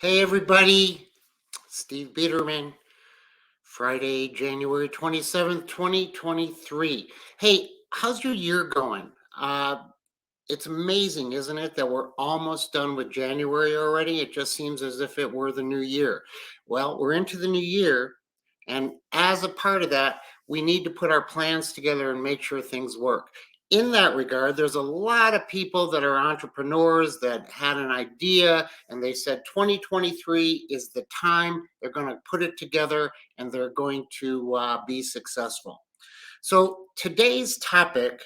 Hey, everybody. Steve Biederman, Friday, January 27th, 2023. Hey, how's your year going? It's amazing, isn't it, that we're almost done with January already? It just seems as if it were the new year. Well, we're into the new year, and as a part of that, we need to put our plans together and make sure things work. In that regard, there's a lot of people that are entrepreneurs that had an idea and they said 2023 is the time they're going to put it together and they're going to be successful. So today's topic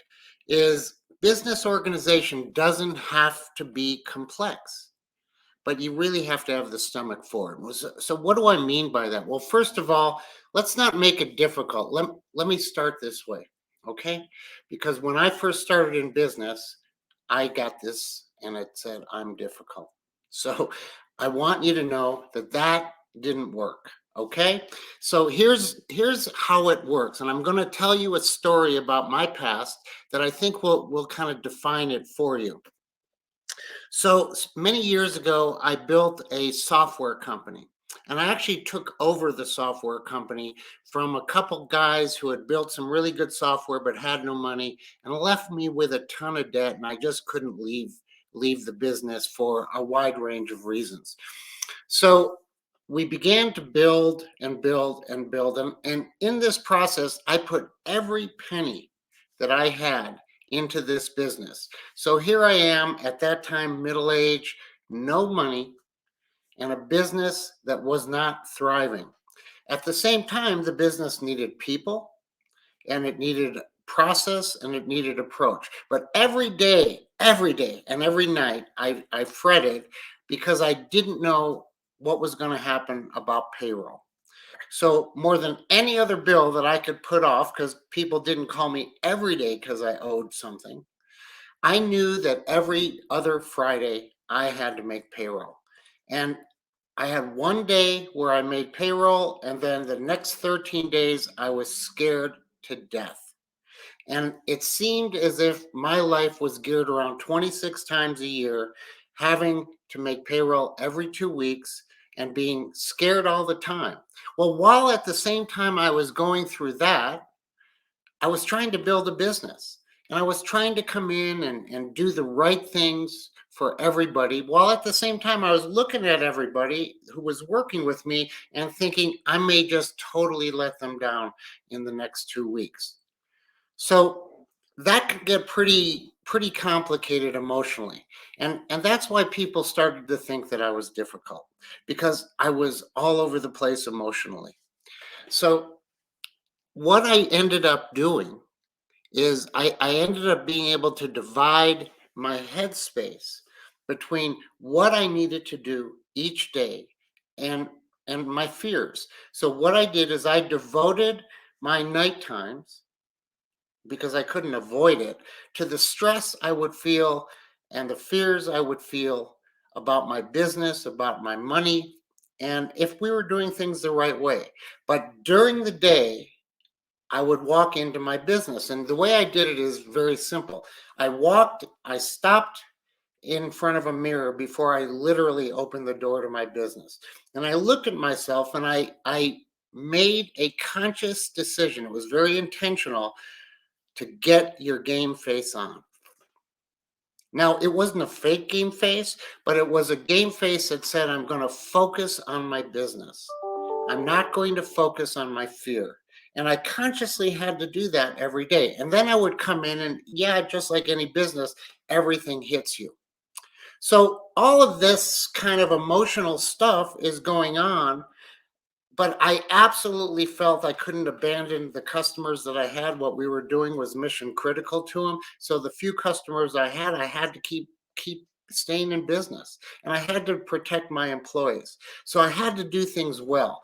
is business organization doesn't have to be complex, but you really have to have the stomach for it. So what do I mean by that? Well, first of all, let's not make it difficult. Let me start this way, okay? Because when I first started in business, I got this and it said I'm difficult. So I want you to know that that didn't work. Okay, so here's how it works, and I'm going to tell you a story about my past that I think will kind of define it for you. So many years ago, I built a software company. And I actually took over the software company from a couple guys who had built some really good software but had no money and left me with a ton of debt. And I just couldn't leave the business for a wide range of reasons. So we began to build and build and build. And in this process, I put every penny that I had into this business. So here I am at that time, middle age, no money, and a business that was not thriving. At the same time, the business needed people and it needed process and it needed approach. But every day, and every night, I fretted because I didn't know what was going to happen about payroll. So more than any other bill that I could put off, because people didn't call me every day because I owed something, I knew that every other Friday I had to make payroll. And I had one day where I made payroll, and then the next 13 days I was scared to death. And it seemed as if my life was geared around 26 times a year, having to make payroll every 2 weeks and being scared all the time. Well, while at the same time I was going through that, I was trying to build a business and I was trying to come in and do the right things for everybody, while at the same time I was looking at everybody who was working with me and thinking I may just totally let them down in the next 2 weeks. So that could get pretty complicated emotionally. And that's why people started to think that I was difficult, because I was all over the place emotionally. So what I ended up doing is I ended up being able to divide my headspace between what I needed to do each day and and my fears. So what I did is I devoted my night times, because I couldn't avoid it, to the stress I would feel and the fears I would feel about my business, about my money, and if we were doing things the right way. But during the day, I would walk into my business. And the way I did it is very simple. I stopped in front of a mirror before I literally opened the door to my business. And I looked at myself and I made a conscious decision. It was very intentional to get your game face on. Now, it wasn't a fake game face, but it was a game face that said, I'm going to focus on my business. I'm not going to focus on my fear. And I consciously had to do that every day. And then I would come in and, yeah, just like any business, everything hits you. So all of this kind of emotional stuff is going on, but I absolutely felt I couldn't abandon the customers that I had. What we were doing was mission critical to them. So the few customers I had to keep staying in business, and I had to protect my employees. So I had to do things well.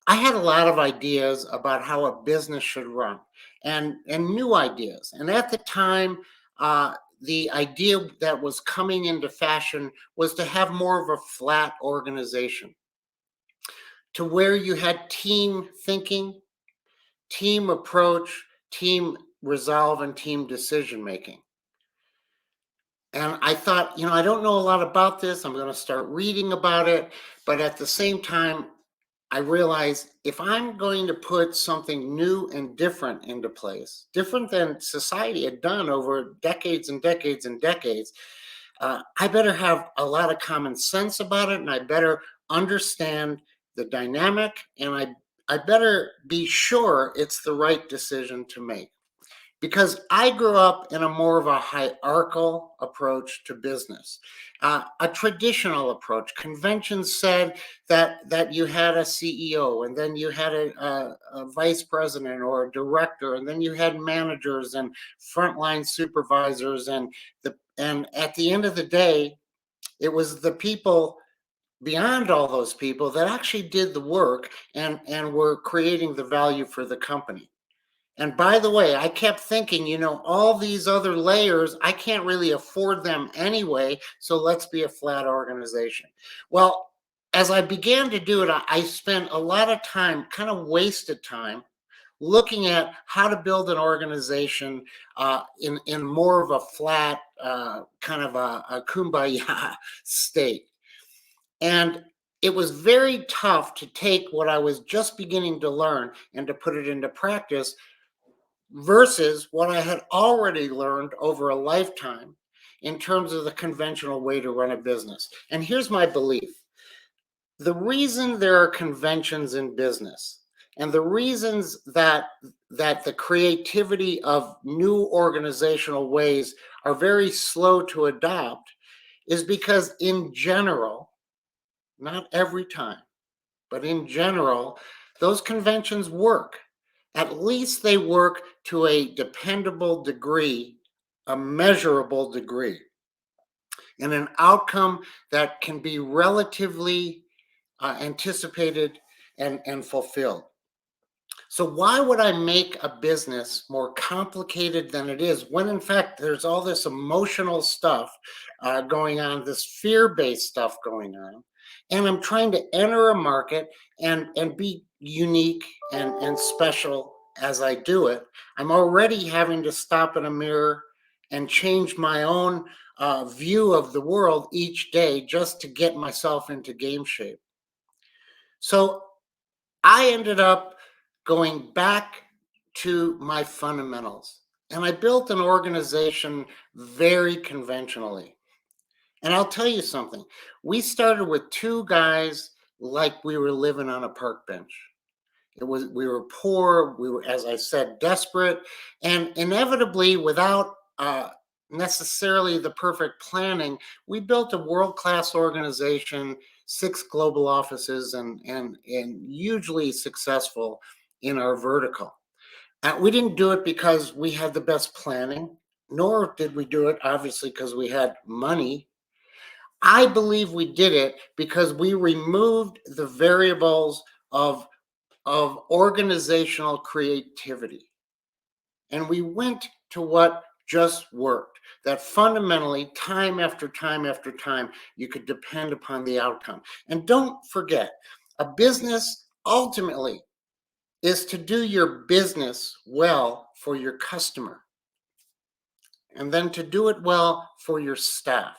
I had a lot of ideas about how a business should run, and new ideas. And at the time, the idea that was coming into fashion was to have more of a flat organization, to where you had team thinking, team approach, team resolve, and team decision making. And I thought, I don't know a lot about this. I'm going to start reading about it. But at the same time, I realized if I'm going to put something new and different into place, different than society had done over decades and decades and decades, I better have a lot of common sense about it, and I better understand the dynamic, and I better be sure it's the right decision to make. Because I grew up in a more of a hierarchical approach to business, a traditional approach. Conventions said that you had a CEO, and then you had a vice president or a director, and then you had managers and frontline supervisors, and at the end of the day, it was the people beyond all those people that actually did the work and were creating the value for the company. And by the way, I kept thinking, all these other layers, I can't really afford them anyway. So let's be a flat organization. Well, as I began to do it, I spent a lot of time, kind of wasted time, looking at how to build an organization in more of a flat, kind of a kumbaya state. And it was very tough to take what I was just beginning to learn and to put it into practice versus what I had already learned over a lifetime in terms of the conventional way to run a business. And here's my belief: the reason there are conventions in business and the reasons that the creativity of new organizational ways are very slow to adopt is because in general, not every time, but in general, those conventions work. At least they work to a dependable degree, a measurable degree, and an outcome that can be relatively anticipated and fulfilled. So, why would I make a business more complicated than it is when, in fact, there's all this emotional stuff going on, this fear based stuff going on? And I'm trying to enter a market and be unique and special as I do it. I'm already having to stop in a mirror and change my own view of the world each day just to get myself into game shape. So, I ended up going back to my fundamentals, and I built an organization very conventionally. And I'll tell you something: we started with two guys like we were living on a park bench. We were poor, we were, as I said, desperate, and inevitably, without necessarily the perfect planning, we built a world-class organization, six global offices, and hugely successful in our vertical. We didn't do it because we had the best planning, nor did we do it obviously because we had money. I believe we did it because we removed the variables of organizational creativity. And we went to what just worked, that fundamentally, time after time after time, you could depend upon the outcome. And don't forget, a business ultimately is to do your business well for your customer, and then to do it well for your staff.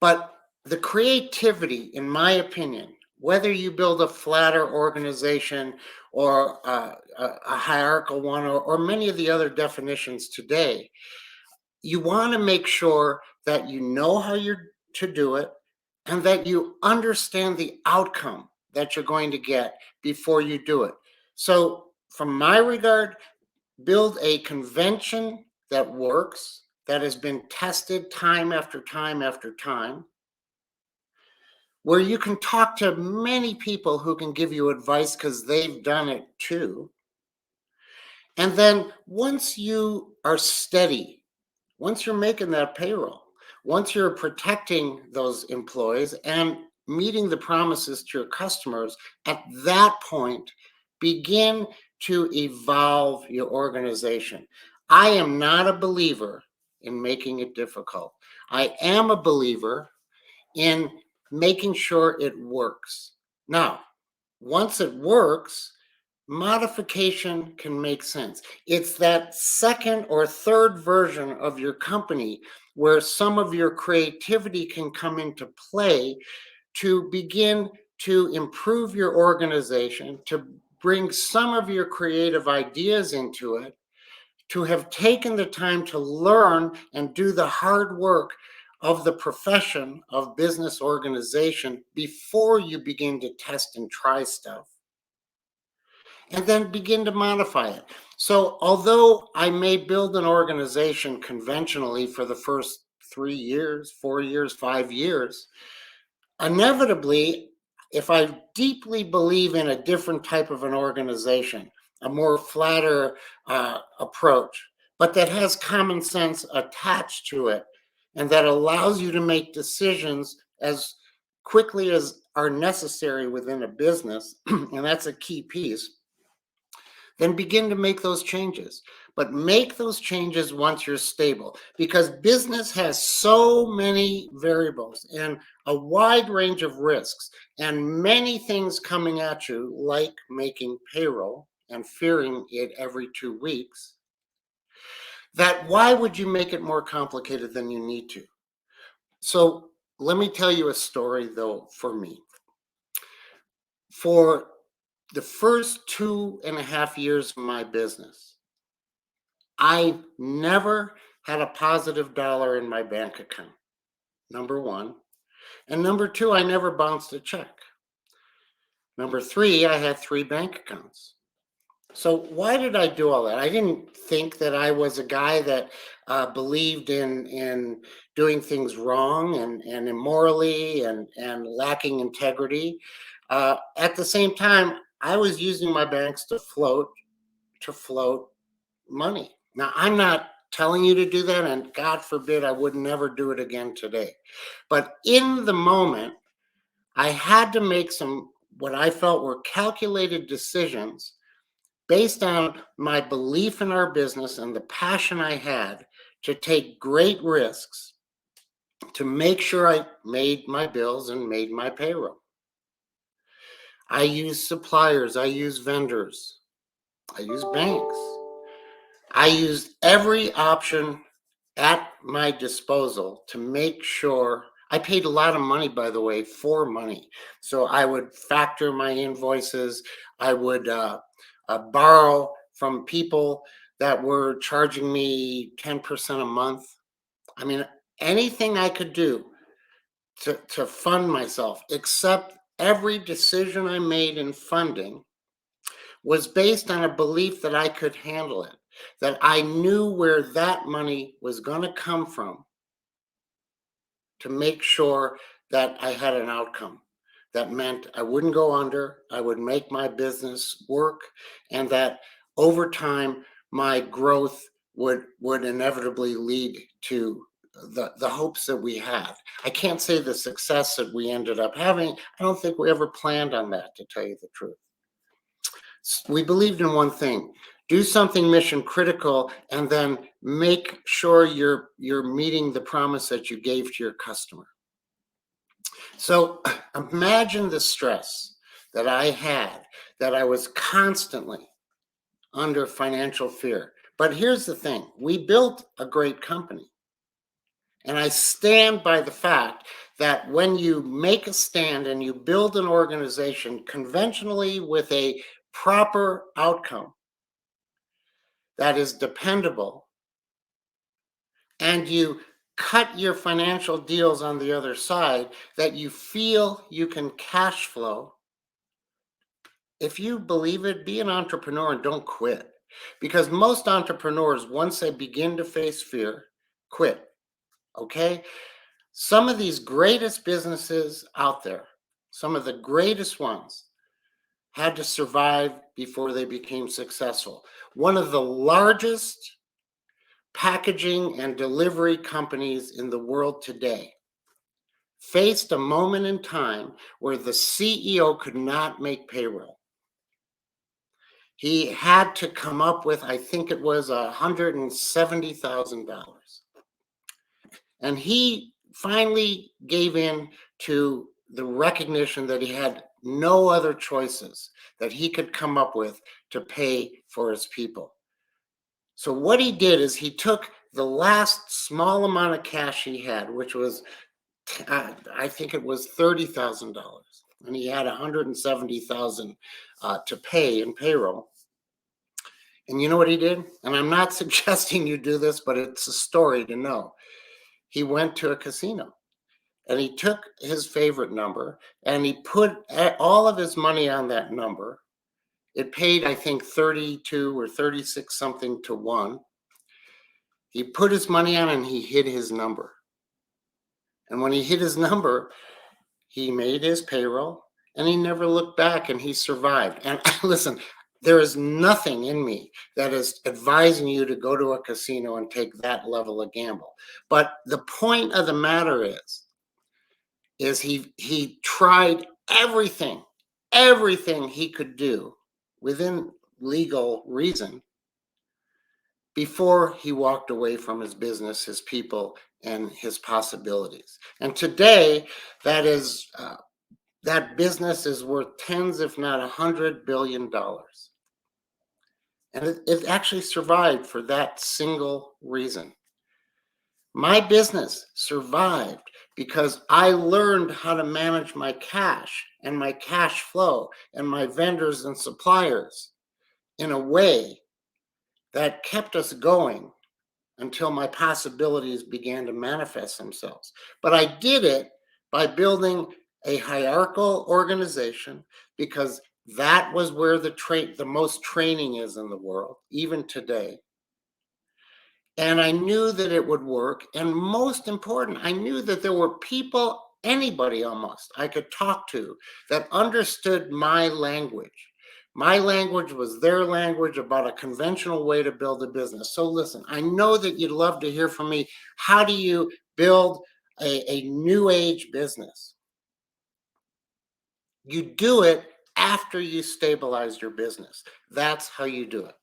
But the creativity, in my opinion, whether you build a flatter organization or a hierarchical one, or many of the other definitions today, you want to make sure that you know how you're to do it and that you understand the outcome that you're going to get before you do it. So, from my regard, build a convention that works, that has been tested time after time after time, where you can talk to many people who can give you advice because they've done it too. And then once you are steady, once you're making that payroll, once you're protecting those employees and meeting the promises to your customers, at that point, begin to evolve your organization. I am not a believer in making it difficult. I am a believer in making sure it works. Now, once it works, modification can make sense. It's that second or third version of your company where some of your creativity can come into play to begin to improve your organization, to bring some of your creative ideas into it, to have taken the time to learn and do the hard work of the profession of business organization before you begin to test and try stuff, and then begin to modify it. So, although I may build an organization conventionally for the first 3 years, 4 years, 5 years, inevitably, if I deeply believe in a different type of an organization, a more flatter approach, but that has common sense attached to it, and that allows you to make decisions as quickly as are necessary within a business, and that's a key piece, then begin to make those changes. But make those changes once you're stable, because business has so many variables and a wide range of risks and many things coming at you, like making payroll and fearing it every 2 weeks. That why would you make it more complicated than you need to? So let me tell you a story, though, for me. For the first 2.5 years of my business, I never had a positive dollar in my bank account, number one. And number two, I never bounced a check. Number three, I had 3 bank accounts. So why did I do all that? I didn't think that I was a guy that believed in doing things wrong and immorally and lacking integrity. At the same time, I was using my banks to float money. Now, I'm not telling you to do that, and God forbid I would never do it again today. But in the moment, I had to make some what I felt were calculated decisions based on my belief in our business and the passion I had to take great risks to make sure I made my bills and made my payroll. I use suppliers, I use vendors, I use banks. I used every option at my disposal to make sure I paid a lot of money, by the way, for money. So I would factor my invoices. I would borrow from people that were charging me 10% a month. I mean, anything I could do to fund myself, except every decision I made in funding was based on a belief that I could handle it, that I knew where that money was going to come from to make sure that I had an outcome. That meant I wouldn't go under, I would make my business work, and that over time, my growth would inevitably lead to the hopes that we had. I can't say the success that we ended up having. I don't think we ever planned on that, to tell you the truth. We believed in one thing: do something mission critical, and then make sure you're meeting the promise that you gave to your customer. So imagine the stress that I had, that I was constantly under financial fear. But here's the thing: we built a great company. And I stand by the fact that when you make a stand and you build an organization conventionally with a proper outcome that is dependable, and you cut your financial deals on the other side that you feel you can cash flow, if you believe it, be an entrepreneur and don't quit. Because most entrepreneurs, once they begin to face fear, quit. Okay? Some of these greatest businesses out there, some of the greatest ones, had to survive before they became successful. One of the largest packaging and delivery companies in the world today faced a moment in time where the CEO could not make payroll. He had to come up with, I think it was $170,000. And he finally gave in to the recognition that he had no other choices that he could come up with to pay for his people. So what he did is he took the last small amount of cash he had, which was, I think it was $30,000, and he had 170,000 to pay in payroll. And you know what he did? And I'm not suggesting you do this, but it's a story to know. He went to a casino and he took his favorite number and he put all of his money on that number. It paid, I think, 32 or 36 something to 1. He put his money on and he hit his number. And when he hit his number, he made his payroll and he never looked back and he survived. And listen, there is nothing in me that is advising you to go to a casino and take that level of gamble. But the point of the matter is he tried everything he could do within legal reason before he walked away from his business, his people, and his possibilities. And today, that business is worth tens, if not $100 billion. And it actually survived for that single reason. My business survived because I learned how to manage my cash and my cash flow and my vendors and suppliers in a way that kept us going until my possibilities began to manifest themselves. But I did it by building a hierarchical organization, because that was where the most training is in the world, even today. And I knew that it would work. And most important, I knew that there were people, anybody almost, I could talk to that understood my language. My language was their language about a conventional way to build a business. So listen, I know that you'd love to hear from me. How do you build a new age business? You do it after you stabilize your business. That's how you do it.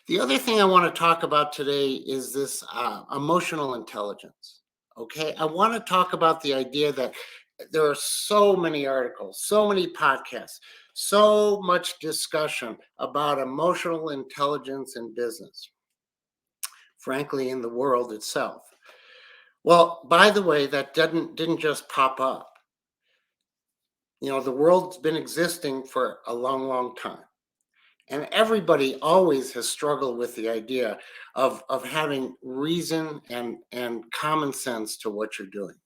The other thing I want to talk about today is this emotional intelligence. Okay, I want to talk about the idea that there are so many articles, so many podcasts, so much discussion about emotional intelligence in business, frankly, in the world itself. Well, by the way, that didn't just pop up. You know, the world's been existing for a long, long time. And everybody always has struggled with the idea of having reason and common sense to what you're doing.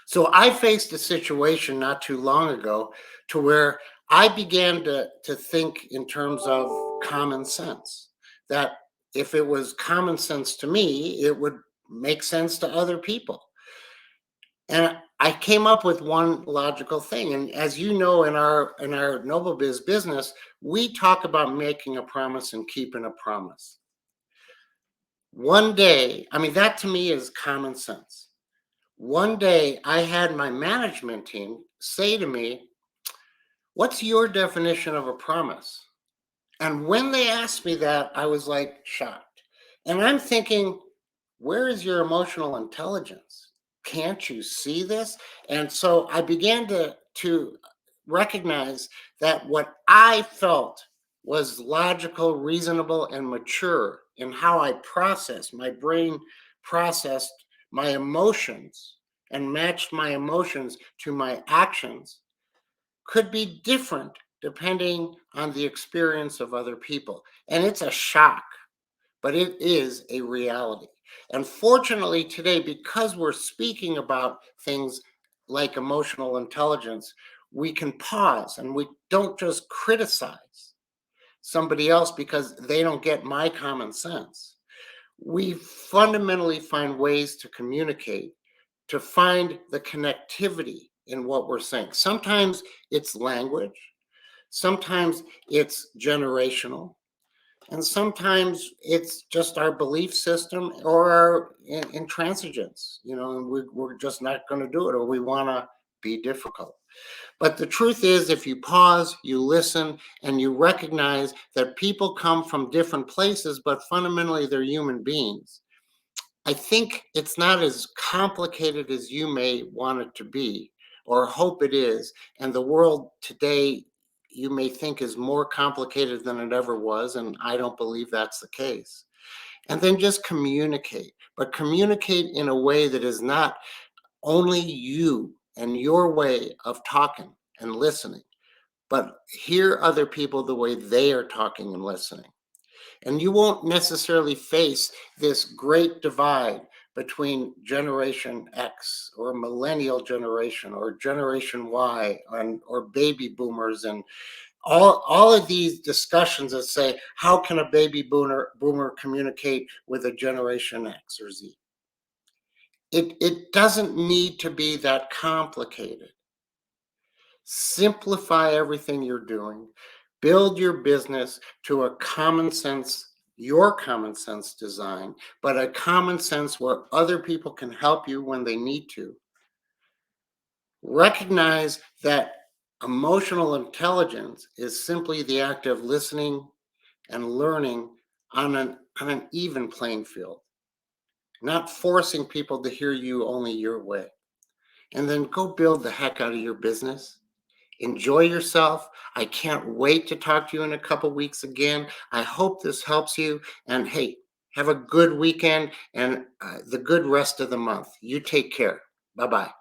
So I faced a situation not too long ago to where I began to think in terms of common sense, that if it was common sense to me, it would make sense to other people. And I came up with one logical thing. And as you know, in our Noble Biz business, we talk about making a promise and keeping a promise. One day, I mean, that to me is common sense. One day I had my management team say to me, "What's your definition of a promise?" And when they asked me that, I was like shocked. And I'm thinking, where is your emotional intelligence? Can't you see this? And so I began to recognize that what I felt was logical, reasonable, and mature in how I processed, my brain processed my emotions and matched my emotions to my actions, could be different depending on the experience of other people. And it's a shock, but it is a reality. And fortunately today, because we're speaking about things like emotional intelligence, we can pause and we don't just criticize somebody else because they don't get my common sense. We fundamentally find ways to communicate, to find the connectivity in what we're saying. Sometimes it's language, sometimes it's generational, and sometimes it's just our belief system or our intransigence, you know, and we're just not going to do it, or we want to be difficult. But the truth is, if you pause, you listen, and you recognize that people come from different places, but fundamentally they're human beings, I think it's not as complicated as you may want it to be, or hope it is. And the world today, you may think, is more complicated than it ever was. And I don't believe that's the case. And then just communicate, but communicate in a way that is not only you and your way of talking and listening, but hear other people the way they are talking and listening. And you won't necessarily face this great divide between Generation X or millennial generation or Generation Y or baby boomers and all of these discussions that say, how can a baby boomer communicate with a Generation X or Z? It doesn't need to be that complicated. Simplify everything you're doing. Build your business to a common sense, your common sense design, but a common sense where other people can help you when they need to. Recognize that emotional intelligence is simply the act of listening and learning on an even playing field, not forcing people to hear you only your way. And then go build the heck out of your business. Enjoy yourself. I can't wait to talk to you in a couple weeks again. I hope this helps you. And hey, have a good weekend and the good rest of the month. You take care. Bye bye.